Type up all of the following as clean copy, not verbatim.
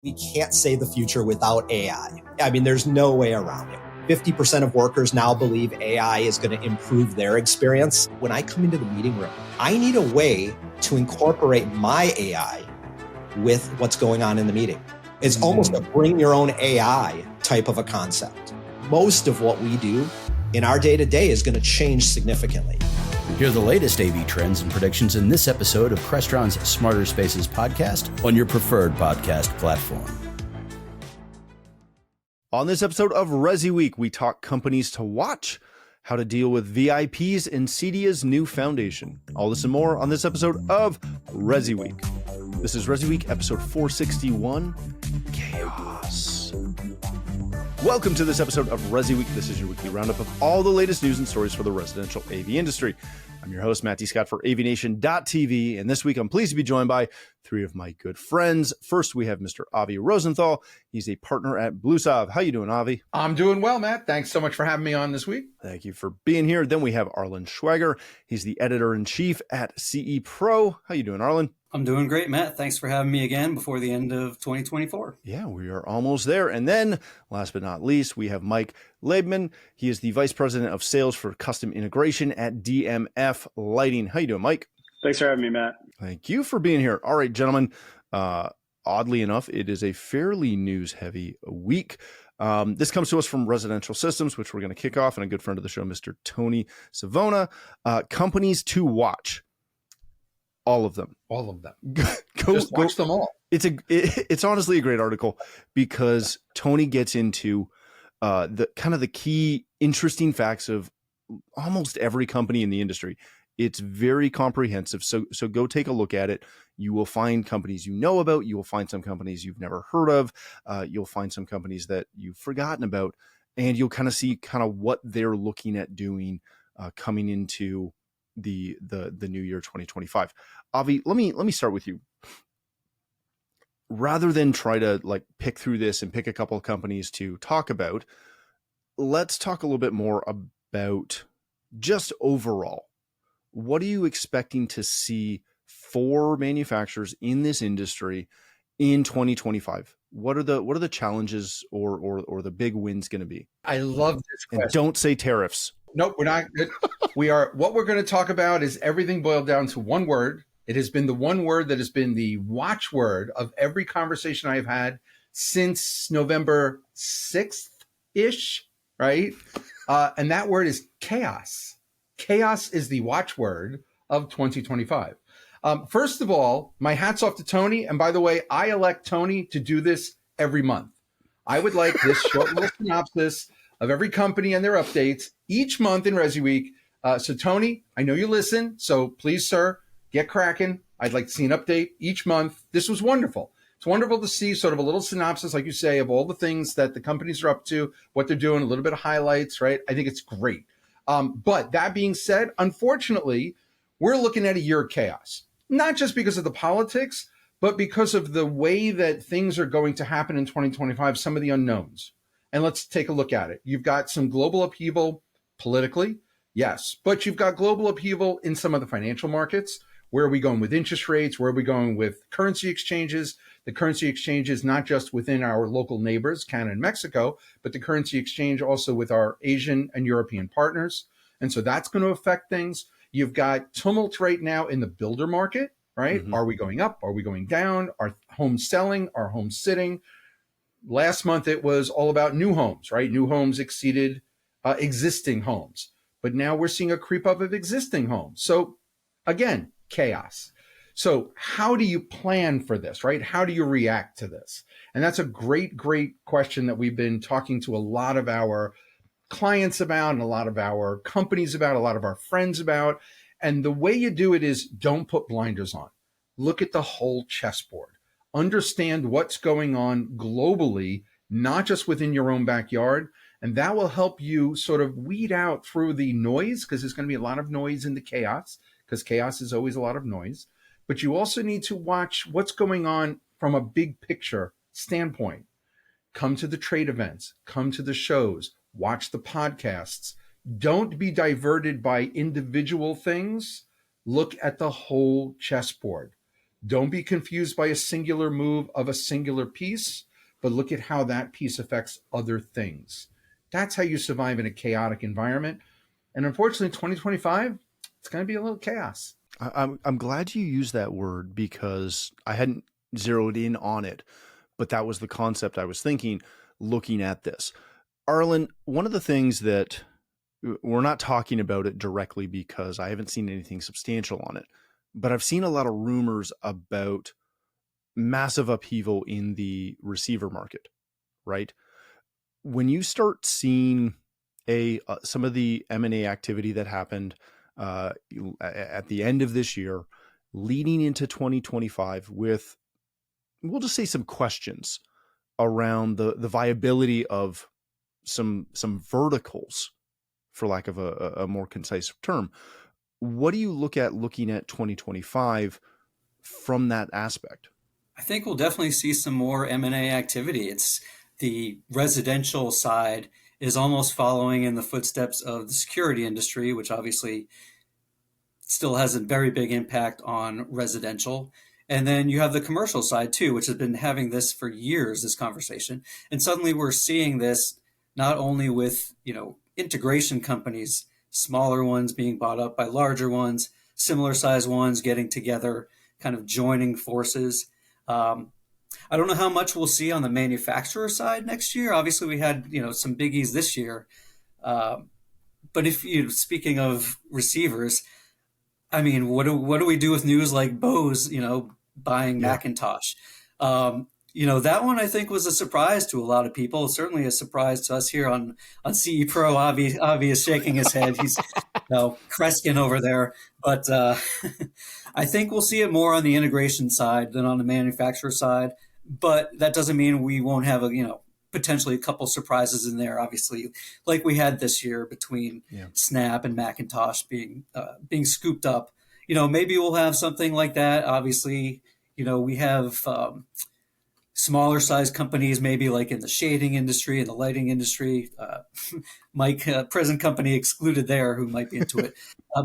We can't say the future without AI. I mean, there's no way around it. 50% of workers now believe AI is going to improve their experience. When I come into the meeting room, I need a way to incorporate my AI with what's going on in the meeting. It's almost a bring your own AI type of a concept. Most of what we do in our day-to-day is going to change significantly. Hear the latest AV trends and predictions in this episode of Crestron's Smarter Spaces podcast on your preferred podcast platform. On this episode of ResiWeek, we talk companies to watch, how to deal with VIPs in CEDIA's new foundation. All this and more on this episode of ResiWeek. This is ResiWeek episode 461, Chaos. Welcome to this episode of ResiWeek. This is your weekly roundup of all the latest news and stories for the residential AV industry. I'm your host, Matt D. Scott for AVNation.tv, and this week I'm pleased to be joined by three of my good friends. First, we have Mr. Avi Rosenthal. He's a partner at Bluesalve. How you doing, Avi? I'm doing well, Matt. Thanks so much for having me on this week. Thank you for being here. Then we have Arlen Schweiger. He's the editor-in-chief at CE Pro. How you doing, Arlen? I'm doing great, Matt. Thanks for having me again before the end of 2024. Yeah, we are almost there. And then, last but not least, we have Mike Libman. He is the Vice President of Sales for Custom Integration at DMF Lighting. How you doing, Mike? Thanks for having me, Matt. Thank you for being here. All right, gentlemen. Oddly enough, it is a fairly news-heavy week. This comes to us from Residential Systems, which we're going to kick off, and a good friend of the show, Mr. Tony Savona. Companies to watch. All of them. Just watch them all. It's honestly a great article because Tony gets into the key interesting facts of almost every company in the industry. It's very comprehensive. So go take a look at it. You will find companies you know about. You will find some companies you've never heard of. You'll find some companies that you've forgotten about, and you'll kind of see what they're looking at doing coming into the new year 2025. Avi, let me start with you. Rather than try to pick through this and pick a couple of companies to talk about, let's talk a little bit more about just overall. What are you expecting to see for manufacturers in this industry in 2025? What are the challenges or the big wins going to be? I love this question. And don't say tariffs. Nope, we're not. What we're going to talk about is everything boiled down to one word. It has been the one word that has been the watchword of every conversation I've had since November 6th-ish, right? And that word is chaos. Chaos is the watchword of 2025. First of all, my hat's off to Tony. And by the way, I elect Tony to do this every month. I would like this short little synopsis of every company and their updates each month in ResiWeek. So Tony, I know you listen, so please, sir, get cracking. I'd like to see an update each month. This was wonderful. It's wonderful to see sort of a little synopsis, like you say, of all the things that the companies are up to, what they're doing, a little bit of highlights, right? I think it's great. But that being said, unfortunately, we're looking at a year of chaos, not just because of the politics, but because of the way that things are going to happen in 2025, some of the unknowns. And let's take a look at it. You've got some global upheaval politically, yes, but you've got global upheaval in some of the financial markets. Where are we going with interest rates? Where are we going with currency exchanges? The currency exchanges, not just within our local neighbors, Canada and Mexico, but the currency exchange also with our Asian and European partners. And so that's going to affect things. You've got tumult right now in the builder market, right? Mm-hmm. Are we going up? Are we going down? Are homes selling? Are homes sitting? Last month, it was all about new homes, right? New homes exceeded existing homes. But now we're seeing a creep up of existing homes. So again, chaos. So how do you plan for this, right? How do you react to this? And that's a great, great question that we've been talking to a lot of our clients about and a lot of our companies about, a lot of our friends about. And the way you do it is don't put blinders on. Look at the whole chessboard. Understand what's going on globally, not just within your own backyard. And that will help you sort of weed out through the noise, because there's going to be a lot of noise in the chaos, because chaos is always a lot of noise. But you also need to watch what's going on from a big picture standpoint. Come to the trade events, come to the shows, watch the podcasts. Don't be diverted by individual things. Look at the whole chessboard. Don't be confused by a singular move of a singular piece, but look at how that piece affects other things. That's how you survive in a chaotic environment. And unfortunately, 2025, it's going to be a little chaos. I'm glad you used that word because I hadn't zeroed in on it, but that was the concept I was thinking looking at this. Arlen, one of the things that we're not talking about it directly because I haven't seen anything substantial on it, but I've seen a lot of rumors about massive upheaval in the receiver market, right? When you start seeing some of the M&A activity that happened at the end of this year, leading into 2025 with, we'll just say, some questions around the viability of some verticals, for lack of a more concise term. What do you look at looking at 2025 from that aspect? I think we'll definitely see some more M&A activity. It's the residential side is almost following in the footsteps of the security industry, which obviously still has a very big impact on residential. And then you have the commercial side too, which has been having this for years, this conversation. And suddenly we're seeing this not only with, integration companies, smaller ones being bought up by larger ones, similar size ones getting together, kind of joining forces. I don't know how much we'll see on the manufacturer side next year. Obviously, we had some biggies this year, but if speaking of receivers, I mean, what do we do with news like Bose, buying Macintosh? That one I think was a surprise to a lot of people. Certainly a surprise to us here on CE Pro. Avi is shaking his head. He's Kreskin over there. But I think we'll see it more on the integration side than on the manufacturer side. But that doesn't mean we won't have potentially a couple surprises in there. Obviously, like we had this year between Snap and Macintosh being scooped up. Maybe we'll have something like that. Obviously, we have smaller size companies, maybe like in the shading industry and the lighting industry. Mike, present company excluded there, who might be into it.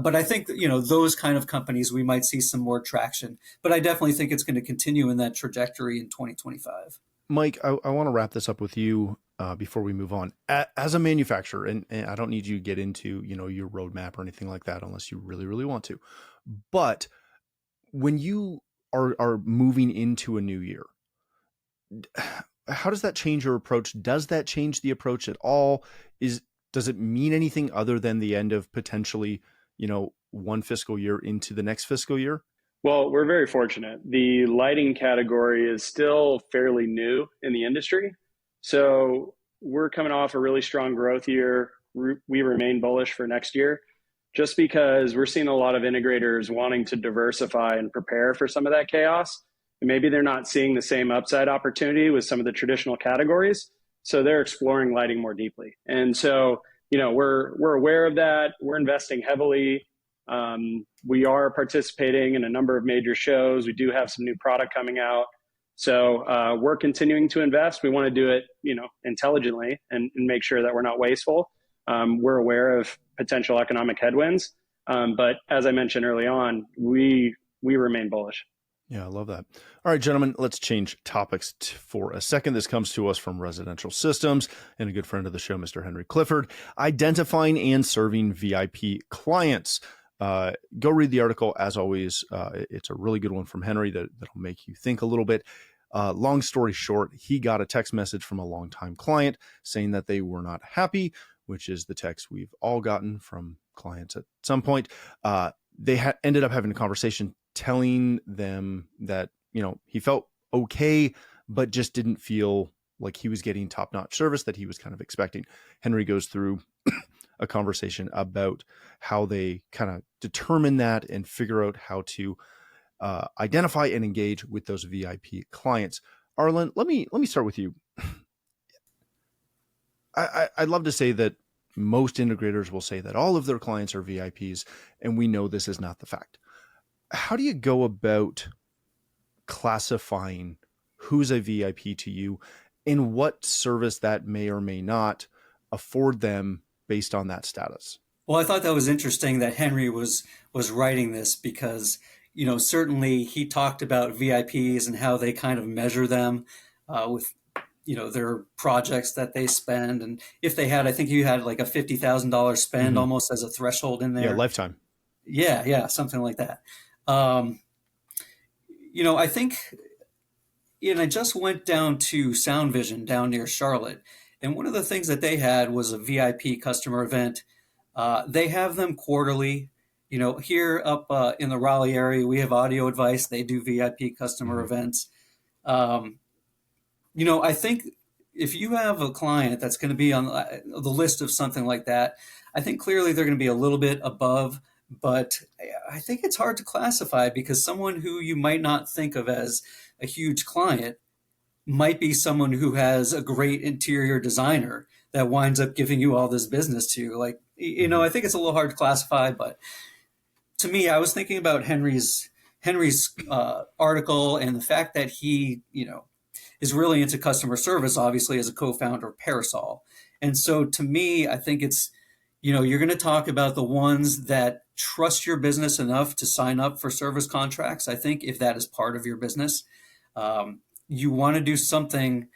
But I think that, those kind of companies, we might see some more traction. But I definitely think it's going to continue in that trajectory in 2025. Mike, I want to wrap this up with you before we move on. As a manufacturer, and I don't need you to get into your roadmap or anything like that unless you really, really want to. But when you are moving into a new year, how does that change your approach? Does that change the approach at all? Does it mean anything other than the end of potentially, one fiscal year into the next fiscal year? Well, we're very fortunate. The lighting category is still fairly new in the industry. So we're coming off a really strong growth year. We remain bullish for next year just because we're seeing a lot of integrators wanting to diversify and prepare for some of that chaos. And maybe they're not seeing the same upside opportunity with some of the traditional categories. So they're exploring lighting more deeply. And so, we're aware of that. We're investing heavily. We are participating in a number of major shows. We do have some new product coming out. So we're continuing to invest. We want to do it, intelligently and make sure that we're not wasteful. We're aware of potential economic headwinds. But as I mentioned early on, we remain bullish. Yeah, I love that. All right, gentlemen, let's change topics for a second. This comes to us from Residential Systems and a good friend of the show, Mr. Henry Clifford, identifying and serving VIP clients. Go read the article. As always, it's a really good one from Henry that'll make you think a little bit. Long story short, he got a text message from a longtime client saying that they were not happy, which is the text we've all gotten from clients at some point. They ended up having a conversation telling them that, he felt okay, but just didn't feel like he was getting top-notch service that he was kind of expecting. Henry goes through a conversation about how they kind of determine that and figure out how to identify and engage with those VIP clients. Arlen, let me start with you. I'd love to say that most integrators will say that all of their clients are VIPs, and we know this is not the fact. How do you go about classifying who's a VIP to you and what service that may or may not afford them based on that status? Well, I thought that was interesting that Henry was writing this because, certainly he talked about VIPs and how they kind of measure them with, their projects that they spend. And if they had, I think you had like a $50,000 spend almost as a threshold in there. Yeah, lifetime. Yeah, something like that. I think, and I just went down to Sound Vision down near Charlotte. And one of the things that they had was a VIP customer event. They have them quarterly. Here up in the Raleigh area, we have Audio Advice. They do VIP customer events. I think if you have a client that's going to be on the list of something like that, I think clearly they're going to be a little bit above, but I think it's hard to classify because someone who you might not think of as a huge client might be someone who has a great interior designer that winds up giving you all this business to. Like, I think it's a little hard to classify, but to me, I was thinking about Henry's article and the fact that he, is really into customer service, obviously, as a co-founder of Parasol. And so to me, I think it's, you're going to talk about the ones that trust your business enough to sign up for service contracts. I think if that is part of your business, you want to do something,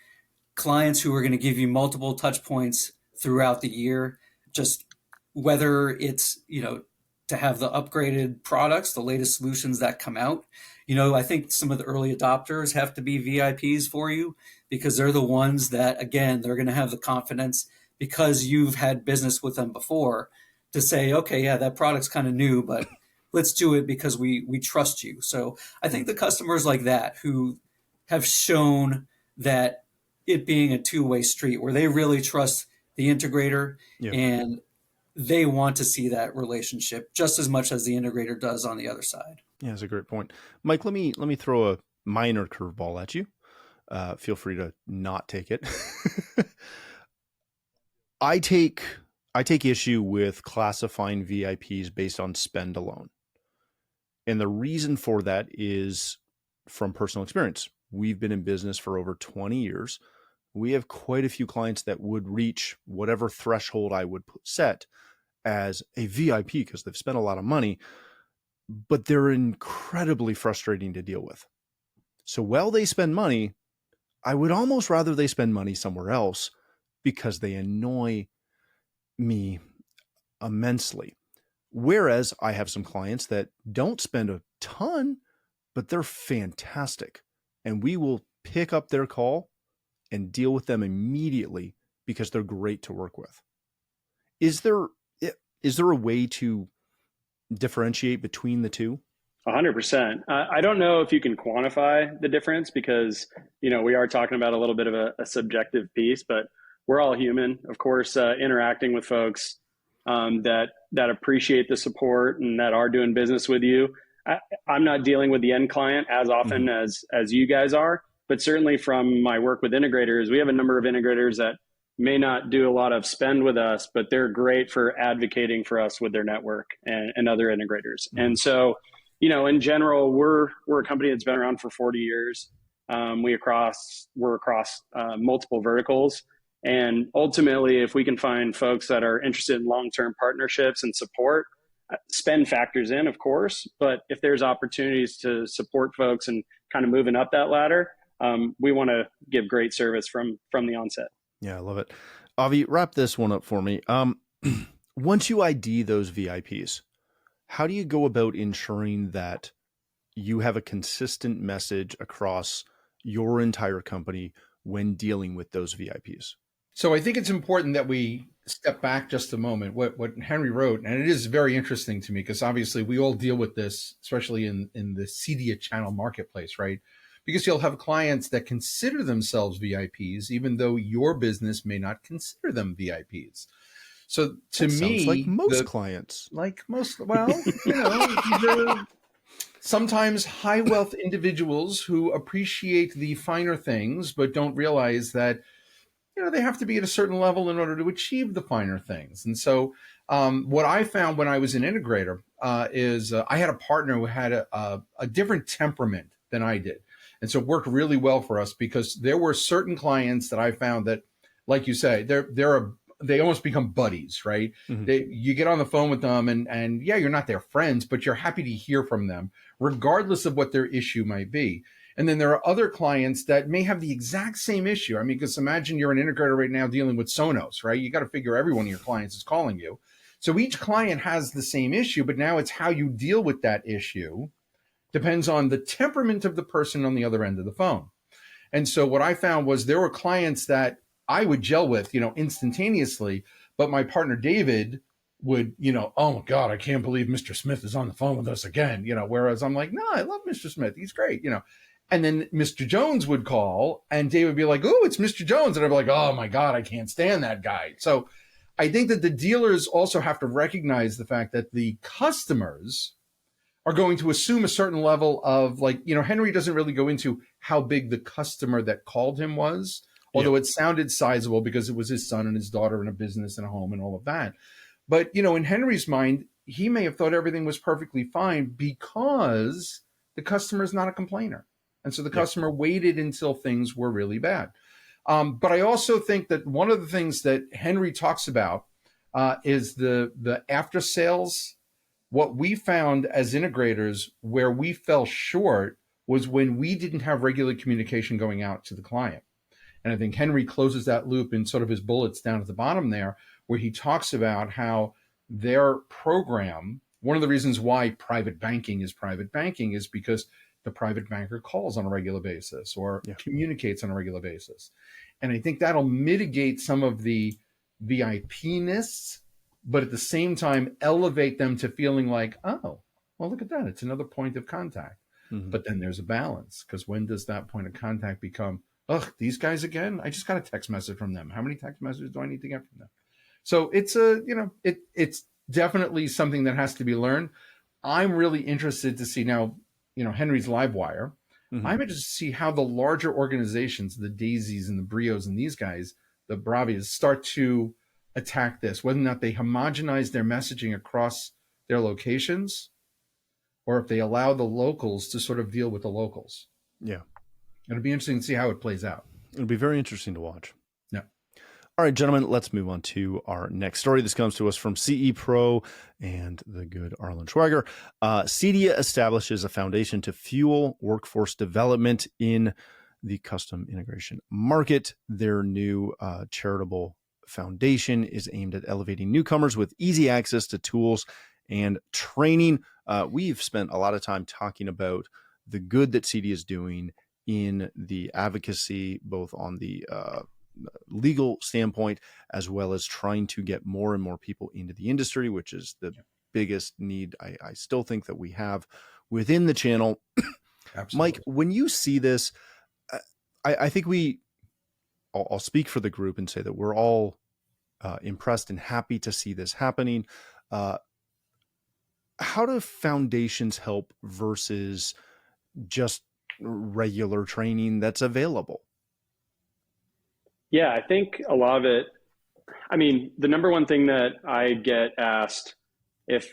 clients who are going to give you multiple touch points throughout the year, just whether it's, to have the upgraded products, the latest solutions that come out. I think some of the early adopters have to be VIPs for you because they're the ones that, again, they're going to have the confidence because you've had business with them before to say, okay, yeah, that product's kind of new, but let's do it because we trust you. So I think the customers like that who have shown that it being a two-way street where they really trust the integrator and they want to see that relationship just as much as the integrator does on the other side. Yeah, that's a great point. Mike, let me throw a minor curveball at you. Feel free to not take it. I take issue with classifying VIPs based on spend alone. And the reason for that is from personal experience. We've been in business for over 20 years. We have quite a few clients that would reach whatever threshold I would set as a VIP because they've spent a lot of money, but they're incredibly frustrating to deal with. So while they spend money, I would almost rather they spend money somewhere else because they annoy me immensely. Whereas I have some clients that don't spend a ton, but they're fantastic. And we will pick up their call and deal with them immediately because they're great to work with. Is there a way to differentiate between the two? 100%. I don't know if you can quantify the difference because, we are talking about a little bit of a subjective piece, but we're all human, of course, interacting with folks that appreciate the support and that are doing business with you. I'm not dealing with the end client as often as you guys are, but certainly from my work with integrators, we have a number of integrators that may not do a lot of spend with us, but they're great for advocating for us with their network and other integrators. And so, in general, we're a company that's been around for 40 years. We're across multiple verticals. And ultimately, if we can find folks that are interested in long-term partnerships and support, spend factors in, of course, but if there's opportunities to support folks and kind of moving up that ladder, we want to give great service from the onset. Yeah, I love it. Avi, wrap this one up for me. Once you ID those VIPs, how do you go about ensuring that you have a consistent message across your entire company when dealing with those VIPs? So I think it's important that we step back just a moment. What Henry wrote, and it is very interesting to me because obviously we all deal with this, especially in the CEDIA channel marketplace, right? Because you'll have clients that consider themselves VIPs, even though your business may not consider them VIPs. So to me, sounds like most clients, these are sometimes high wealth individuals who appreciate the finer things, but don't realize that, they have to be at a certain level in order to achieve the finer things. And so what I found when I was an integrator is I had a partner who had a different temperament than I did. And so it worked really well for us because there were certain clients that I found that, like you say, they're they almost become buddies, right? You get on the phone with them and yeah, you're not their friends, but you're happy to hear from them regardless of what their issue might be. And then there are other clients that may have the exact same issue. I mean, because imagine you're an integrator right now dealing with Sonos, right? You got to figure every one of your clients is calling you. So each client has the same issue, but now it's how you deal with that issue depends on the temperament of the person on the other end of the phone. And so what I found was there were clients that I would gel with, instantaneously, but my partner David would, oh my God, I can't believe Mr. Smith is on the phone with us again, whereas I'm like, no, I love Mr. Smith. He's great, And then Mr. Jones would call and David would be like, oh, it's Mr. Jones. And I'd be like, oh my God, I can't stand that guy. So I think that the dealers also have to recognize the fact that the customers are going to assume a certain level of Henry doesn't really go into how big the customer that called him was, although it sounded sizable because it was his son and his daughter and a business and a home and all of that. But, in Henry's mind, he may have thought everything was perfectly fine because the customer is not a complainer. And so the customer waited until things were really bad. But I also think that one of the things that Henry talks about is the after sales. What we found as integrators where we fell short was when we didn't have regular communication going out to the client. And I think Henry closes that loop in sort of his bullets down at the bottom there, where he talks about how their program, one of the reasons why private banking is because the private banker calls on a regular basis or communicates on a regular basis. And I think that'll mitigate some of the VIP-ness, but at the same time, elevate them to feeling like, oh, well, look at that. It's another point of contact. But then there's a balance, because when does that point of contact become, ugh, these guys again? I just got a text message from them. How many text messages do I need to get from them? So it's it's definitely something that has to be learned. I'm really interested to see now, Henry's Livewire. I'm interested to see how the larger organizations, the Daisies and the Brios and these guys, the Bravias, start to attack this, whether or not they homogenize their messaging across their locations or if they allow the locals to sort of deal with the locals. Yeah. It'll be interesting to see how it plays out. It'll be very interesting to watch. Yeah. All right, gentlemen, let's move on to our next story. This comes to us from CE Pro and the good Arlen Schweiger. CEDIA establishes a foundation to fuel workforce development in the custom integration market. Their new charitable foundation is aimed at elevating newcomers with easy access to tools and training. We've spent a lot of time talking about the good that CEDIA is doing in the advocacy, both on the legal standpoint, as well as trying to get more and more people into the industry, which is the biggest need I still think that we have within the channel. Absolutely. Mike, when you see this, I think I'll speak for the group and say that we're all impressed and happy to see this happening. How do foundations help versus just regular training that's available? Yeah, I think a lot of it, the number one thing that I get asked if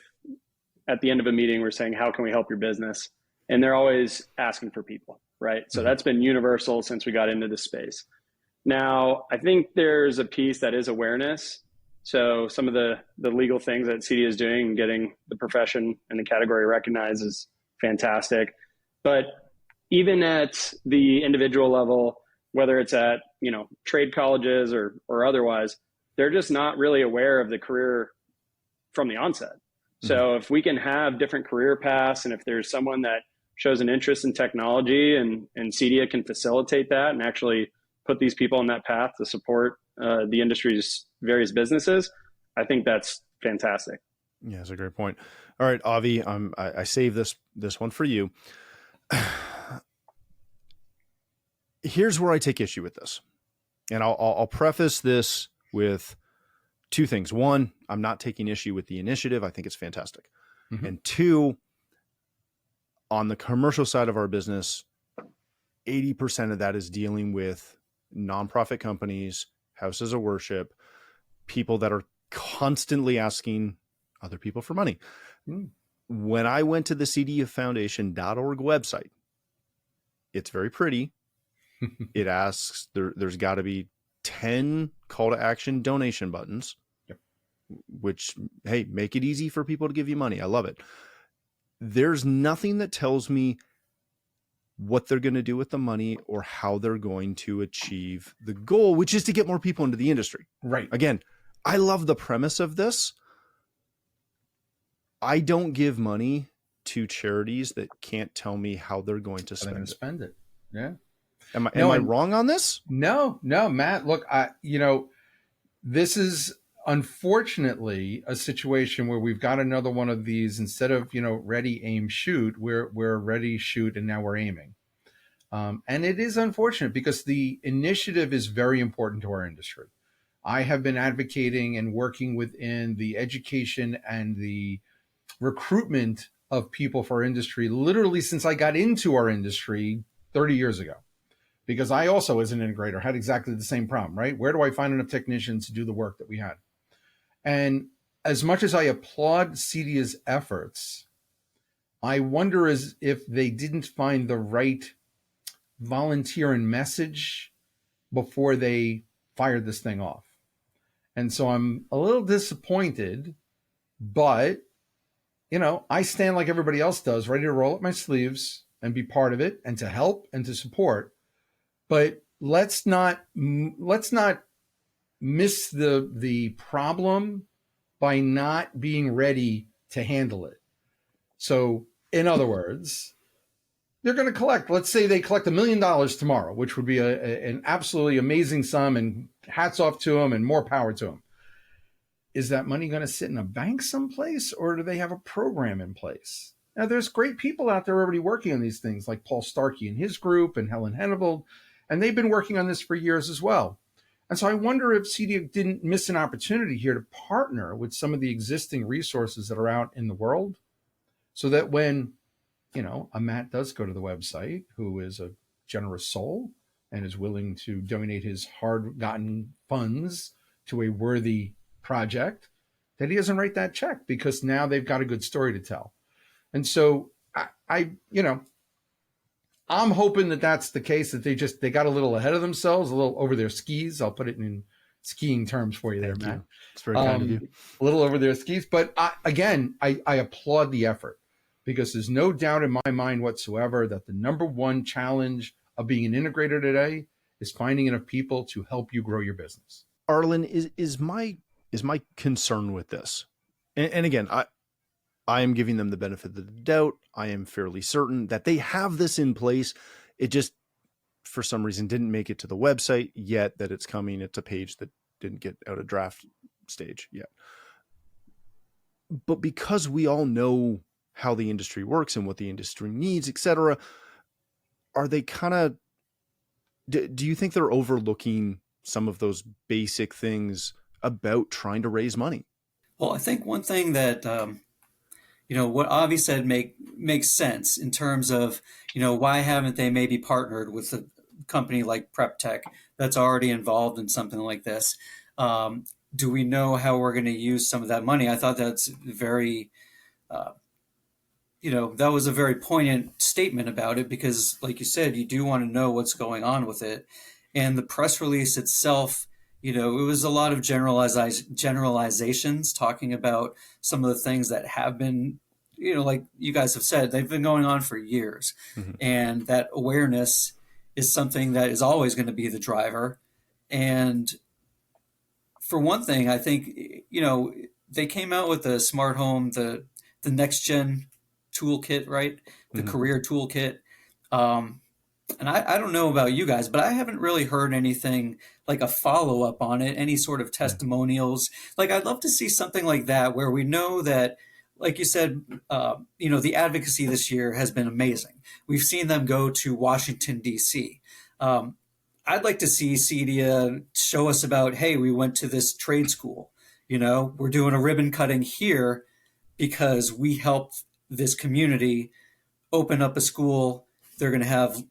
at the end of a meeting we're saying, how can we help your business? And they're always asking for people, right? So that's been universal since we got into this space. Now, I think there's a piece that is awareness. So some of the legal things that CEDIA is doing and getting the profession and the category recognized is fantastic. But even at the individual level, whether it's at, trade colleges or otherwise, they're just not really aware of the career from the onset. So if we can have different career paths, and if there's someone that shows an interest in technology and CEDIA can facilitate that and actually put these people on that path to support the industry's various businesses, I think that's fantastic. Yeah, that's a great point. All right, Avi, I saved this one for you. Here's where I take issue with this. And I'll preface this with two things. One, I'm not taking issue with the initiative. I think it's fantastic. And two, on the commercial side of our business, 80% of that is dealing with nonprofit companies, houses of worship, people that are constantly asking other people for money. When I went to the CEDIAFoundation.org website, it's very pretty. It asks, there's got to be 10 call to action donation buttons, which, hey, make it easy for people to give you money. I love it. There's nothing that tells me what they're going to do with the money or how they're going to achieve the goal, which is to get more people into the industry. Right. Again, I love the premise of this. I don't give money to charities that can't tell me how they're going to spend it. Yeah. Am I wrong on this? No, Matt, look, this is unfortunately a situation where we've got another one of these. Instead of, ready, aim, shoot, we're ready, shoot, and now we're aiming. And it is unfortunate because the initiative is very important to our industry. I have been advocating and working within the education and the recruitment of people for our industry literally since I got into our industry 30 years ago. Because I also, as an integrator, had exactly the same problem, right? Where do I find enough technicians to do the work that we had? And as much as I applaud CEDIA's efforts, I wonder if they didn't find the right volunteer and message before they fired this thing off. And so I'm a little disappointed, but, I stand like everybody else does, ready to roll up my sleeves and be part of it and to help and to support. But let's not miss the problem by not being ready to handle it. So, in other words, they're going to collect. Let's say they collect $1 million tomorrow, which would be an absolutely amazing sum, and hats off to them and more power to them. Is that money going to sit in a bank someplace, or do they have a program in place? Now, there's great people out there already working on these things, like Paul Starkey and his group and Helen Henneveld, and they've been working on this for years as well. And so I wonder if CEDIA didn't miss an opportunity here to partner with some of the existing resources that are out in the world, so that when, a Matt does go to the website, who is a generous soul and is willing to donate his hard-gotten funds to a worthy project, that he doesn't write that check, because now they've got a good story to tell. And so I'm hoping that that's the case, that they got a little ahead of themselves, a little over their skis. I'll put it in skiing terms for you there, Matt. It's very kind of you. A little over their skis. But I applaud the effort, because there's no doubt in my mind whatsoever that the number one challenge of being an integrator today is finding enough people to help you grow your business. Arlen, is my concern with this. And again, I am giving them the benefit of the doubt. I am fairly certain that they have this in place. It just, for some reason, didn't make it to the website yet, that it's coming. It's a page that didn't get out of draft stage yet. But because we all know how the industry works and what the industry needs, etc., are they kind of, do you think they're overlooking some of those basic things about trying to raise money? Well, I think one thing that, what Avi said makes sense in terms of, why haven't they maybe partnered with a company like Prep Tech that's already involved in something like this? Do we know how we're going to use some of that money? I thought that's very, that was a very poignant statement about it, because like you said, you do want to know what's going on with it. And the press release itself, it was a lot of generalizations talking about some of the things that have been, like you guys have said, they've been going on for years. Mm-hmm. And that awareness is something that is always going to be the driver. And for one thing, I think, they came out with the smart home, the next gen toolkit, right? The mm-hmm. career toolkit. And I don't know about you guys, but I haven't really heard anything like a follow-up on it, any sort of testimonials. Like, I'd love to see something like that, where we know that, like you said, the advocacy this year has been amazing. We've seen them go to Washington, D.C. I'd like to see CEDIA show us about, hey, we went to this trade school. We're doing a ribbon cutting here because we helped this community open up a school. They're going to have,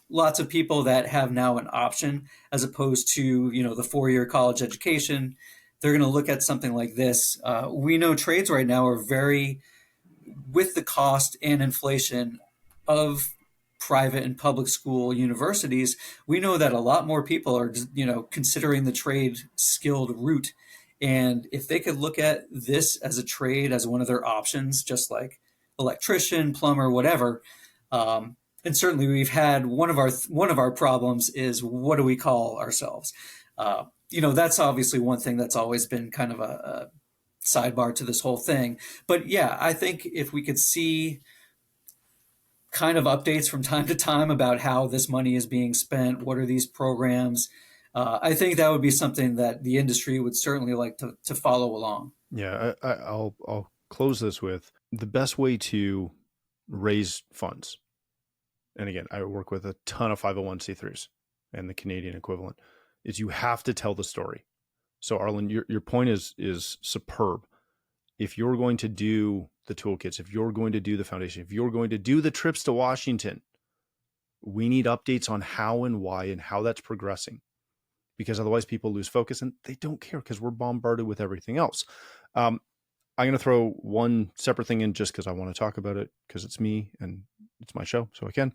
lots of people that have now an option, as opposed to, the 4-year college education. They're going to look at something like this. We know trades right now are very, with the cost and inflation of private and public school universities, we know that a lot more people are, considering the trade skilled route. And if they could look at this as a trade, as one of their options, just like electrician, plumber, whatever. And certainly we've had one of our problems is, what do we call ourselves? That's obviously one thing that's always been kind of a sidebar to this whole thing. But yeah, I think if we could see kind of updates from time to time about how this money is being spent, what are these programs, I think that would be something that the industry would certainly like to follow along. Yeah, I'll close this with the best way to raise funds. And again, I work with a ton of 501c3s and the Canadian equivalent, is you have to tell the story. So Arlen, your point is superb. If you're going to do the toolkits, if you're going to do the foundation, if you're going to do the trips to Washington, we need updates on how and why and how that's progressing, because otherwise people lose focus and they don't care because we're bombarded with everything else. I'm going to throw one separate thing in just because I want to talk about it, because it's me and it's my show, so I can.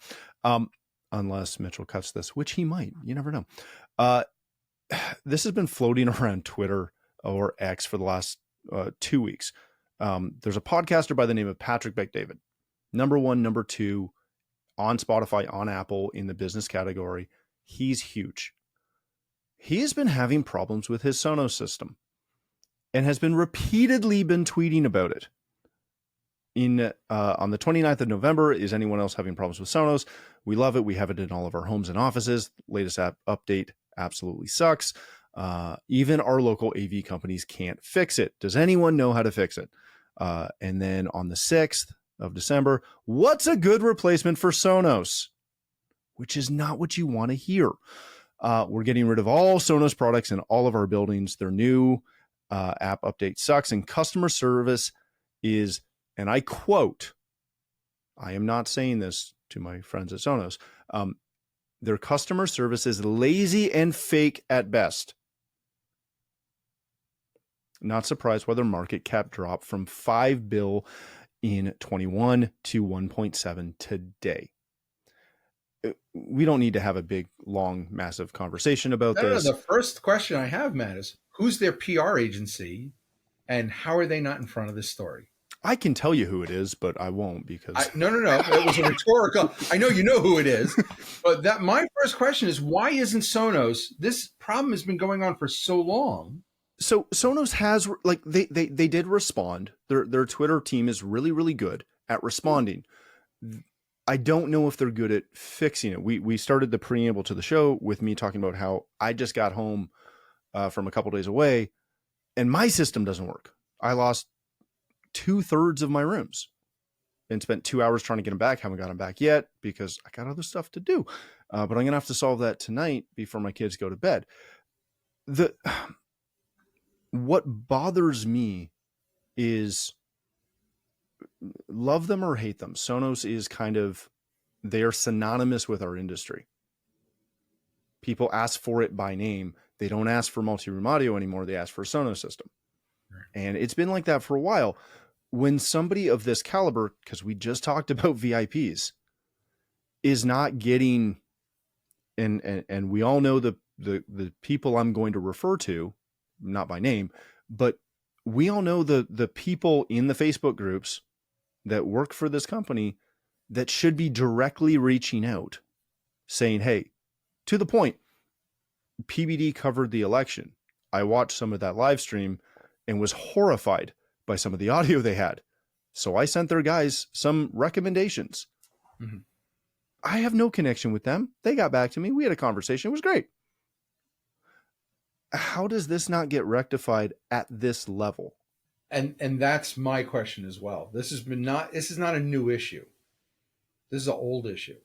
Unless Mitchell cuts this, which he might. You never know. This has been floating around Twitter or X for the last 2 weeks. There's a podcaster by the name of Patrick Bet-David. Number 1, number 2 on Spotify, on Apple in the business category. He's huge. He has been having problems with his Sonos system and has been repeatedly tweeting about it. On the 29th of November, is anyone else having problems with Sonos? We love it. We have it in all of our homes and offices. Latest update absolutely sucks. Even our local AV companies can't fix it. Does anyone know how to fix it? And then on the 6th of December, what's a good replacement for Sonos? Which is not what you want to hear. We're getting rid of all Sonos products in all of our buildings. Their new app update sucks, and customer service is, and I quote, I am not saying this to my friends at Sonos, their customer service is lazy and fake at best. Not surprised why their market cap dropped from $5 billion in 21 to 1.7 today. We don't need to have a big, long, massive conversation about this. No, the first question I have, Matt, is who's their PR agency and how are they not in front of this story? I can tell you who it is, but I won't because... No. It was a rhetorical... I know you know who it is, but my first question is, why isn't Sonos... This problem has been going on for so long. So Sonos has, like, they did respond. Their Twitter team is really, really good at responding. I don't know if they're good at fixing it. We started the preamble to the show with me talking about how I just got home from a couple days away and my system doesn't work. I lost 2/3 of my rooms and spent 2 hours trying to get them back. Haven't got them back yet because I got other stuff to do. But I'm going to have to solve that tonight before my kids go to bed. What bothers me is, love them or hate them, Sonos is kind of, they are synonymous with our industry. People ask for it by name. They don't ask for multi-room audio anymore. They ask for a Sonos system. And it's been like that for a while. When somebody of this caliber, because we just talked about VIPs, is not getting, and we all know the people I'm going to refer to, not by name, but we all know the people in the Facebook groups that work for this company that should be directly reaching out saying, hey, to the point, PBD covered the election. I watched some of that live stream and was horrified by some of the audio they had. So I sent their guys some recommendations. Mm-hmm. I have no connection with them. They got back to me. We had a conversation. It was great. How does this not get rectified at this level? And that's my question as well. This is not a new issue. This is an old issue.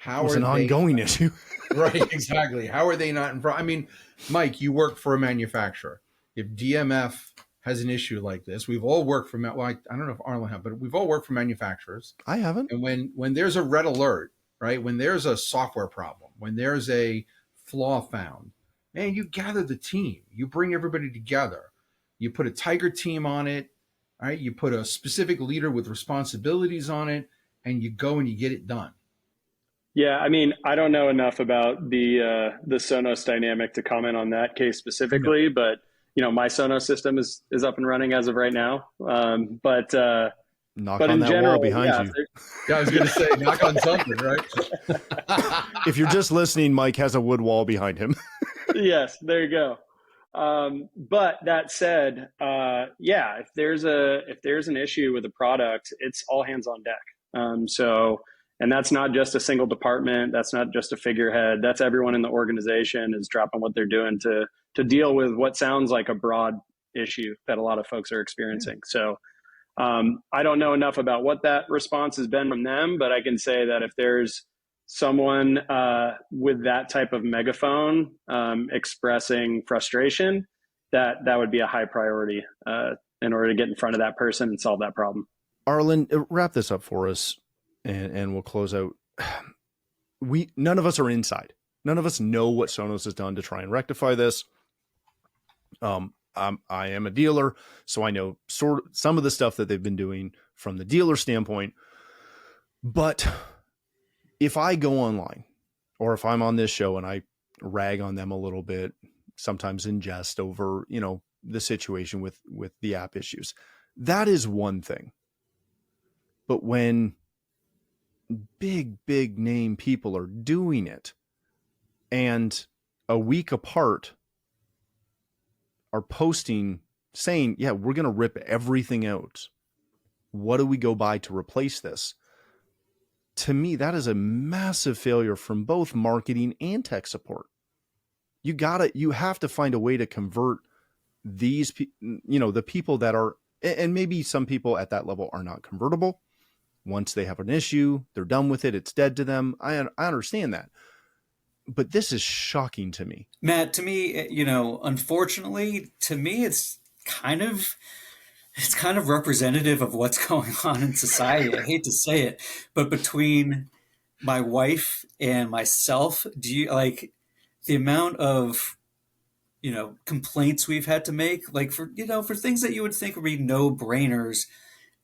It's an ongoing issue. Right, exactly. How are they not in front? I mean, Mike, you work for a manufacturer. If DMF has an issue like this, we've all worked for, well, I don't know if Arlen have, but we've all worked for manufacturers. I haven't. And when there's a red alert, right, when there's a software problem, when there's a flaw found, man, you gather the team. You bring everybody together. You put a tiger team on it, right? You put a specific leader with responsibilities on it, and you go and you get it done. Yeah, I mean, I don't know enough about the Sonos dynamic to comment on that case specifically, but my Sonos system is up and running as of right now. But Knock on that general, wall behind you. Yeah, I was going to say, knock on something, right? If you're just listening, Mike has a wood wall behind him. Yes, there you go. But that said, if there's an issue with a product, it's all hands on deck. And that's not just a single department. That's not just a figurehead. That's everyone in the organization is dropping what they're doing to deal with what sounds like a broad issue that a lot of folks are experiencing. So I don't know enough about what that response has been from them, but I can say that if there's someone with that type of megaphone expressing frustration, that would be a high priority in order to get in front of that person and solve that problem. Arlen, wrap this up for us. And we'll close out. None of us are inside. None of us know what Sonos has done to try and rectify this. I am a dealer, so I know some of the stuff that they've been doing from the dealer standpoint. But if I go online, or if I'm on this show and I rag on them a little bit, sometimes in jest over, the situation with the app issues, that is one thing. But when big name people are doing it and a week apart are posting saying, yeah, we're going to rip everything out. What do we go buy to replace this? To me, that is a massive failure from both marketing and tech support. You have to find a way to convert these, the people that are, and maybe some people at that level are not convertible. Once they have an issue, they're done with it. It's dead to them. I understand that. But this is shocking to me. Matt, to me, unfortunately, to me, it's kind of representative of what's going on in society. I hate to say it, but between my wife and myself, do you like the amount of, complaints we've had to make, like for things that you would think would be no brainers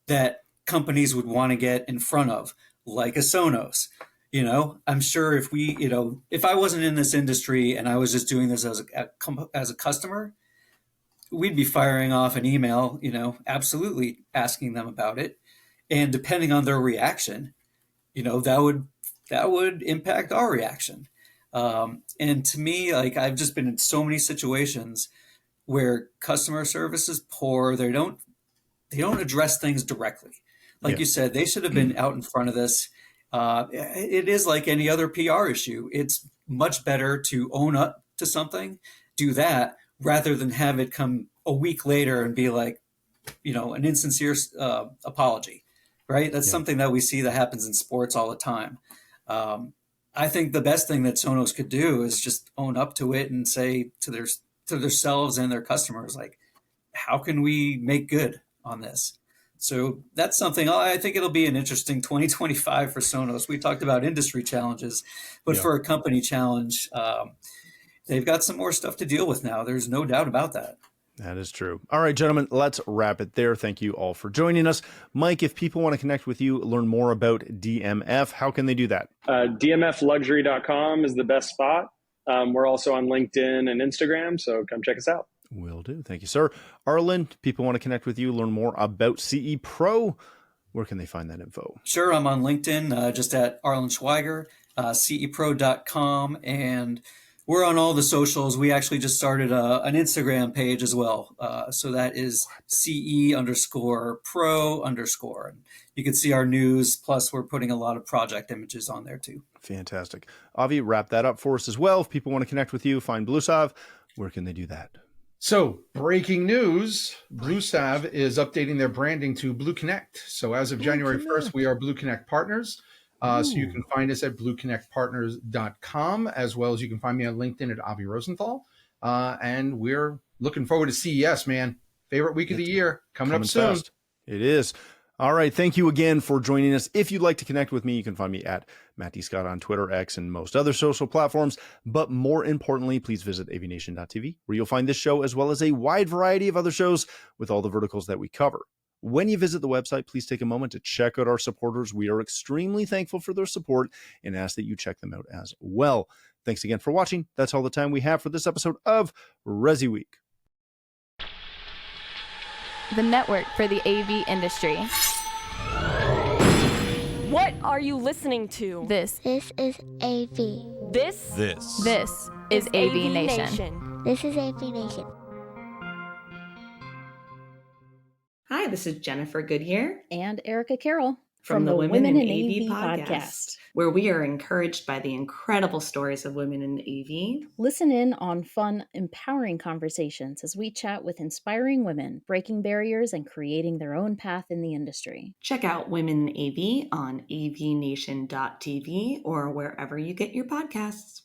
that companies would want to get in front of, like a Sonos. I'm sure if I wasn't in this industry and I was just doing this as a customer, we'd be firing off an email, absolutely asking them about it. And depending on their reaction, that would impact our reaction. And to me, like, I've just been in so many situations where customer service is poor. They don't address things directly. Like you said, they should have been out in front of this. It is like any other PR issue. It's much better to own up to something, do that, rather than have it come a week later and be like, an insincere apology, right? That's something that we see that happens in sports all the time. I think the best thing that Sonos could do is just own up to it and say to themselves and their customers, like, how can we make good on this? So that's something I think it'll be an interesting 2025 for Sonos. We talked about industry challenges, but for a company challenge, they've got some more stuff to deal with now. There's no doubt about that. That is true. All right, gentlemen, let's wrap it there. Thank you all for joining us. Mike, if people want to connect with you, learn more about DMF, how can they do that? DMFluxury.com is the best spot. We're also on LinkedIn and Instagram, so come check us out. Will do. Thank you, sir. Arlen, people want to connect with you, learn more about CE Pro. Where can they find that info? Sure. I'm on LinkedIn, just at Arlen Schweiger, cepro.com. And we're on all the socials. We actually just started an Instagram page as well. So that is CE_pro_. And you can see our news. Plus, we're putting a lot of project images on there too. Fantastic. Avi, wrap that up for us as well. If people want to connect with you, find Bluesalve, where can they do that? So, breaking news, Bluesalve is updating their branding to Blue Connect. So as of January 1st, we are Blue Connect partners. So you can find us at blueconnectpartners.com, as well as you can find me on LinkedIn at Avi Rosenthal. And we're looking forward to CES, man. Favorite week of the year coming up soon. Fast. It is. All right. Thank you again for joining us. If you'd like to connect with me, you can find me at Matt D. Scott on Twitter, X, and most other social platforms. But more importantly, please visit AVNation.tv, where you'll find this show as well as a wide variety of other shows with all the verticals that we cover. When you visit the website, please take a moment to check out our supporters. We are extremely thankful for their support and ask that you check them out as well. Thanks again for watching. That's all the time we have for this episode of ResiWeek. The network for the AV industry. What are you listening to? This is AV. This is AVNation. This is AVNation. Hi, this is Jennifer Goodyear and Erica Carroll from the Women in AV podcast, where we are encouraged by the incredible stories of women in AV. Listen in on fun, empowering conversations as we chat with inspiring women, breaking barriers and creating their own path in the industry. Check out Women in AV on avnation.tv or wherever you get your podcasts.